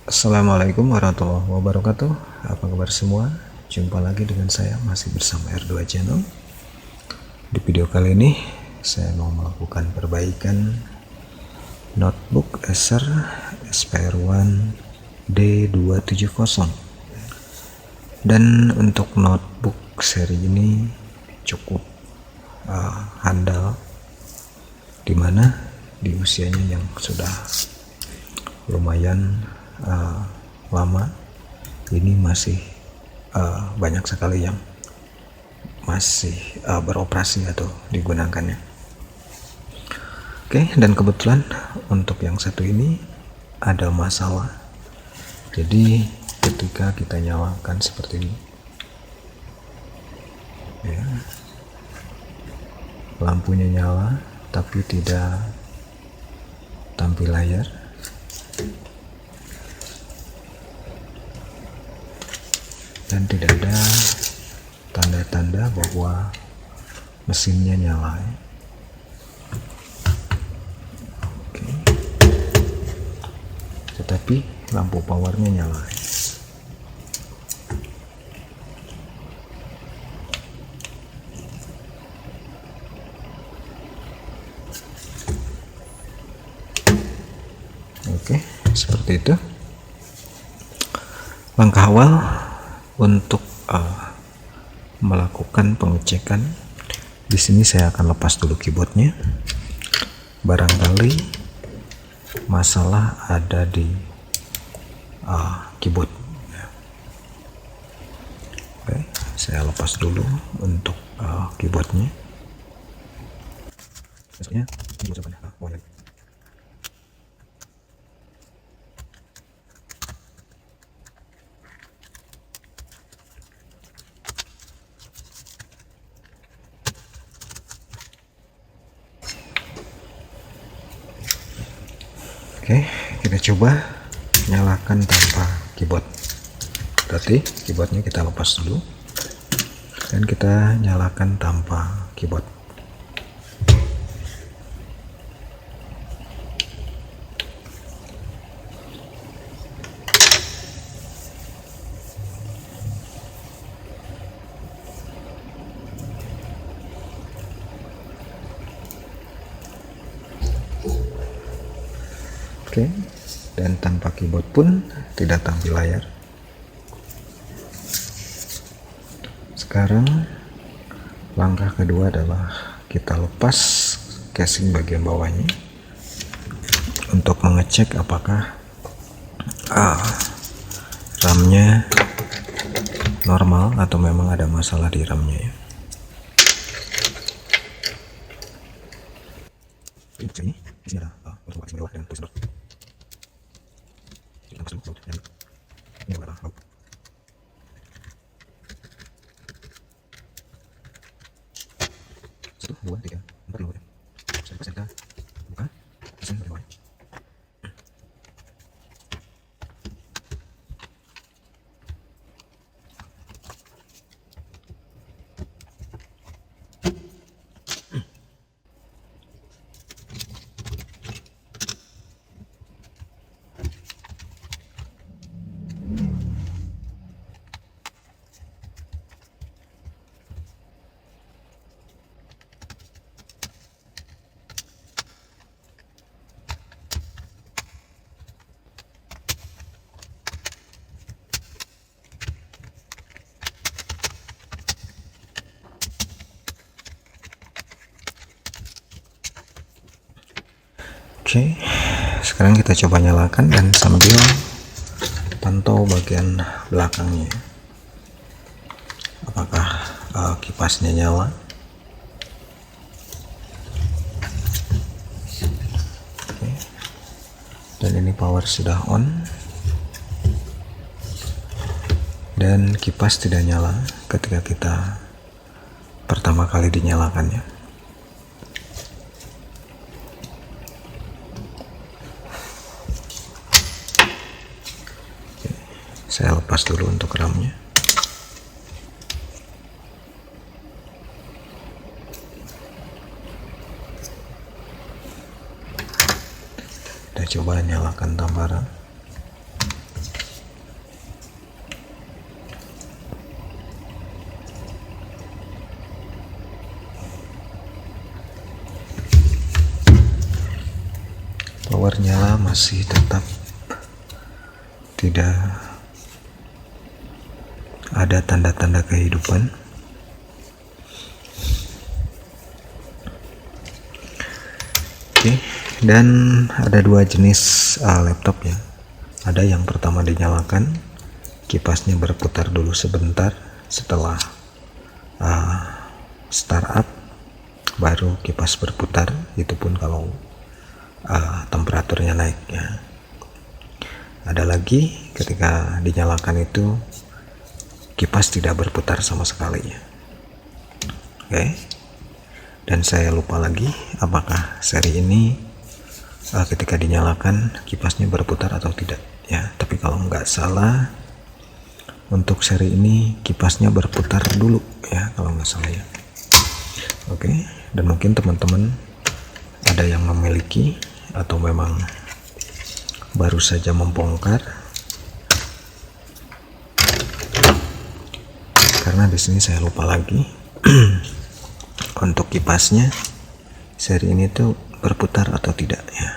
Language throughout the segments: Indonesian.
Assalamualaikum warahmatullahi wabarakatuh. Apa kabar semua? Jumpa lagi dengan saya, masih bersama R2 Channel. Di video kali ini saya mau melakukan perbaikan notebook Acer SPR1 D270. Dan untuk notebook seri ini cukup handal, dimana di usianya yang sudah lumayan lama ini masih banyak sekali yang masih beroperasi atau digunakannya. Oke, dan kebetulan untuk yang satu ini ada masalah. Jadi ketika kita nyalakan seperti ini ya, lampunya nyala tapi tidak tampil layar. Dan tidak ada tanda-tanda bahwa mesinnya nyala. Oke. Tetapi lampu powernya nyala. Oke, seperti itu. Langkah awal untuk melakukan pengecekan, di sini saya akan lepas dulu keyboardnya. Barangkali masalah ada di keyboard. Oke, saya lepas dulu untuk keyboardnya. Maksudnya keyboard apa? Oke, kita coba nyalakan tanpa keyboard. Berarti keyboardnya kita lepas dulu dan kita nyalakan tanpa keyboard. Oke, dan tanpa keyboard pun tidak tampil layar. Sekarang langkah kedua adalah kita lepas casing bagian bawahnya untuk mengecek apakah RAM-nya normal atau memang ada masalah di RAM-nya ya. Ini ada bawah dan tulis ini adalah laut. Satu, dua, tiga, empat, lima. Saya kita buka mesin bagian bawah. Oke, sekarang kita coba nyalakan dan sambil pantau bagian belakangnya, apakah kipasnya nyala. Oke. Dan ini power sudah on dan kipas tidak nyala ketika kita pertama kali dinyalakannya. Saya lepas dulu untuk RAM-nya. coba nyalakan tambah RAM. Power nyala, masih tetap tidak ada tanda-tanda kehidupan. Oke, dan ada dua jenis laptop ya. Ada yang pertama dinyalakan, kipasnya berputar dulu sebentar, setelah startup baru kipas berputar, itu pun kalau temperaturnya naik ya. Ada lagi ketika dinyalakan itu kipas tidak berputar sama sekali ya. Oke, dan saya lupa lagi apakah seri ini ketika dinyalakan kipasnya berputar atau tidak ya, tapi kalau nggak salah untuk seri ini kipasnya berputar dulu ya, kalau nggak salah ya. Oke, dan mungkin teman-teman ada yang memiliki atau memang baru saja membongkar, karena di sini saya lupa lagi untuk kipasnya seri ini tuh berputar atau tidak ya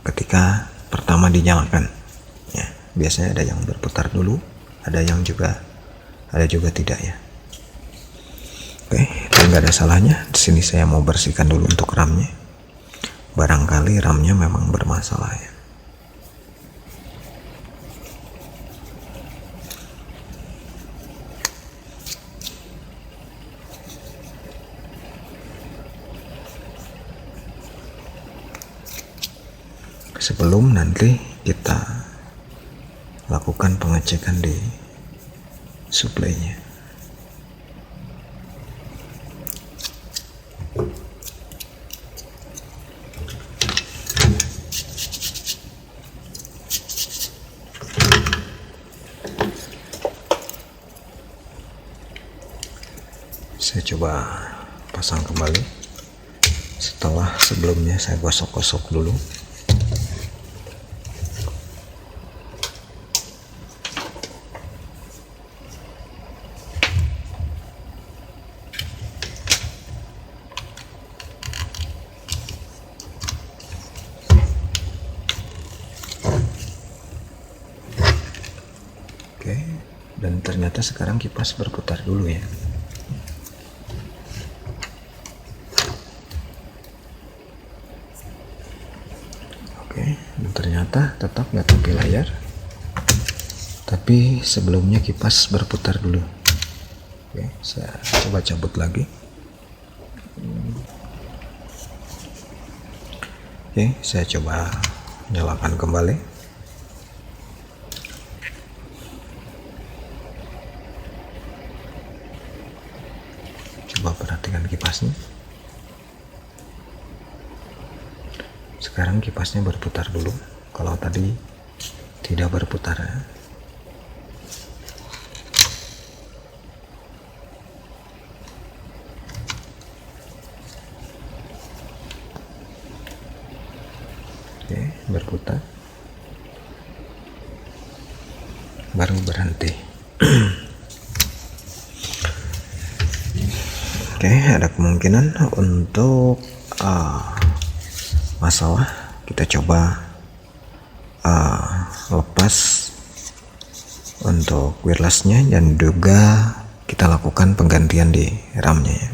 ketika pertama dinyalakan ya. Biasanya ada yang berputar dulu, ada juga tidak ya. Oke, dan nggak ada salahnya di sini saya mau bersihkan dulu untuk RAM-nya. Barangkali RAM-nya memang bermasalah ya. Sebelum nanti kita lakukan pengecekan di suplainya. Saya coba pasang kembali setelah sebelumnya saya gosok-gosok dulu. Oke, dan ternyata sekarang kipas berputar dulu ya. Oke, dan ternyata tetap nggak tampil layar, tapi sebelumnya kipas berputar dulu. Oke, saya coba cabut lagi. Oke, saya coba nyalakan kembali. Coba perhatikan kipasnya. Sekarang kipasnya berputar dulu. Kalau tadi tidak berputar ya. Oke, berputar. Baru berhenti. Oke, ada kemungkinan untuk masalah. Kita coba lepas untuk wirelessnya dan juga kita lakukan penggantian di RAM-nya ya.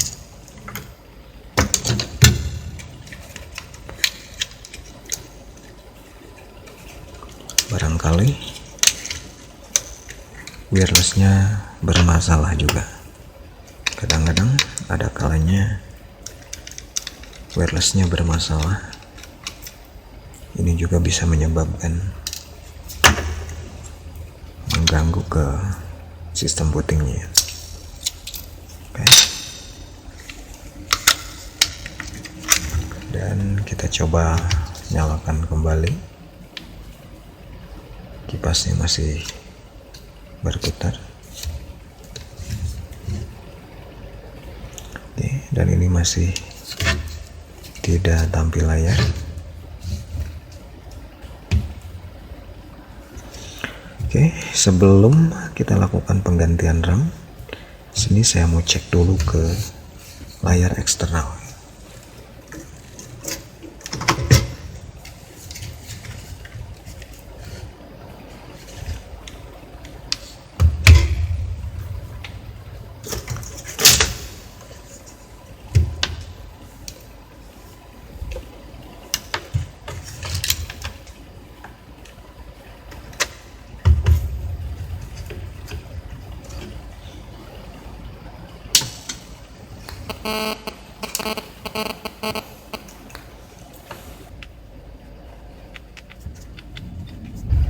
Barangkali wirelessnya bermasalah juga. Kadang-kadang ada kalanya wirelessnya bermasalah. Ini juga bisa menyebabkan mengganggu ke sistem bootingnya. Oke. Dan kita coba nyalakan kembali. Kipasnya masih berputar. Oke, dan ini masih tidak tampil layar. Oke, sebelum kita lakukan penggantian RAM, sini saya mau cek dulu ke layar eksternal.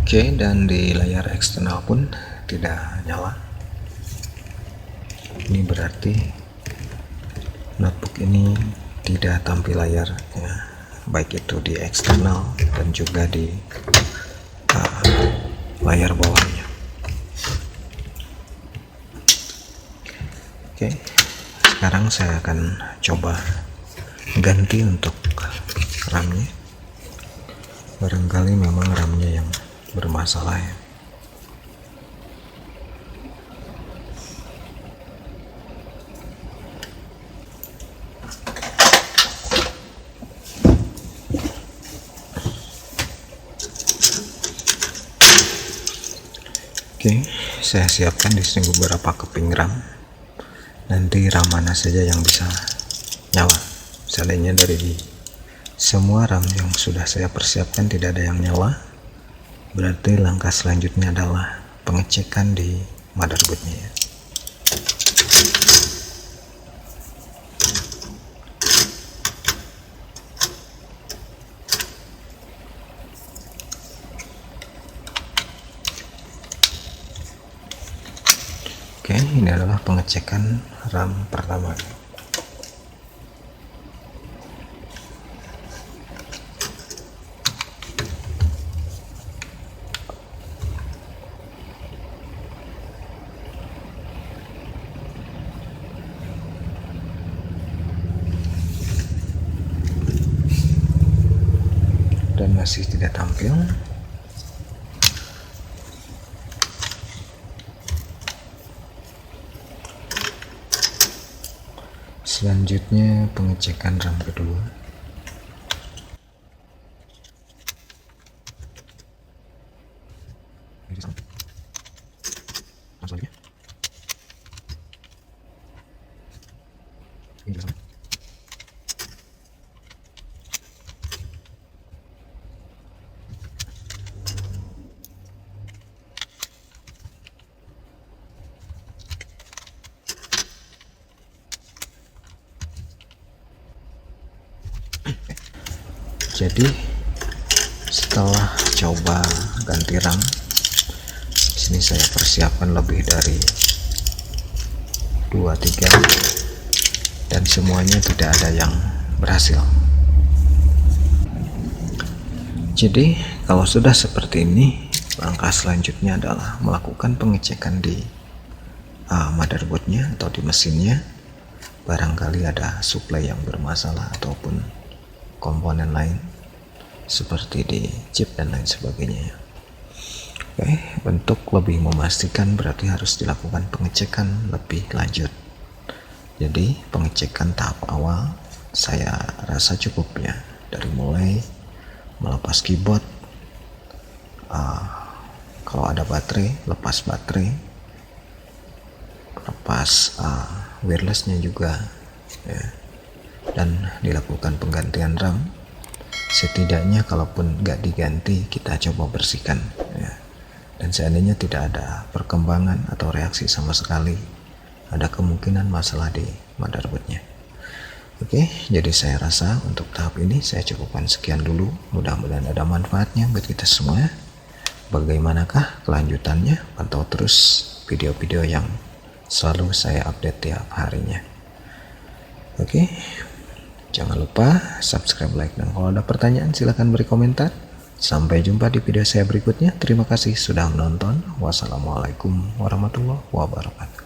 Oke, dan di layar eksternal pun tidak nyala. Ini berarti notebook ini tidak tampil layar ya, baik itu di eksternal dan juga di layar bawahnya. Oke, sekarang saya akan coba ganti untuk RAM-nya. Barangkali memang RAM-nya yang bermasalah ya. Oke, saya siapkan di sini beberapa keping RAM. Nanti RAM mana saja yang bisa nyala. Seandainya dari semua RAM yang sudah saya persiapkan tidak ada yang nyala, berarti langkah selanjutnya adalah pengecekan di motherboardnya ya. Oke, ini adalah pengecekan RAM pertama. Dan masih tidak tampil. Selanjutnya pengecekan RAM kedua. Jadi setelah coba ganti RAM, sini saya persiapkan lebih dari 2-3 dan semuanya tidak ada yang berhasil. Jadi kalau sudah seperti ini, langkah selanjutnya adalah melakukan pengecekan di motherboardnya atau di mesinnya. Barangkali ada suplai yang bermasalah ataupun komponen lain seperti di chip dan lain sebagainya. Oke, untuk lebih memastikan berarti harus dilakukan pengecekan lebih lanjut. Jadi pengecekan tahap awal saya rasa cukup ya, dari mulai melepas keyboard, kalau ada baterai, lepas baterai, lepas wirelessnya juga ya, dan dilakukan penggantian RAM. Setidaknya kalaupun nggak diganti, kita coba bersihkan ya. Dan seandainya tidak ada perkembangan atau reaksi sama sekali, ada kemungkinan masalah di motherboardnya. Oke, jadi saya rasa untuk tahap ini saya cukupkan sekian dulu. Mudah-mudahan ada manfaatnya buat kita semua. Bagaimanakah kelanjutannya? Pantau terus video-video yang selalu saya update tiap harinya. Oke, jangan lupa subscribe, like, dan kalau ada pertanyaan silahkan beri komentar. Sampai jumpa di video saya berikutnya. Terima kasih sudah menonton. Wassalamualaikum warahmatullahi wabarakatuh.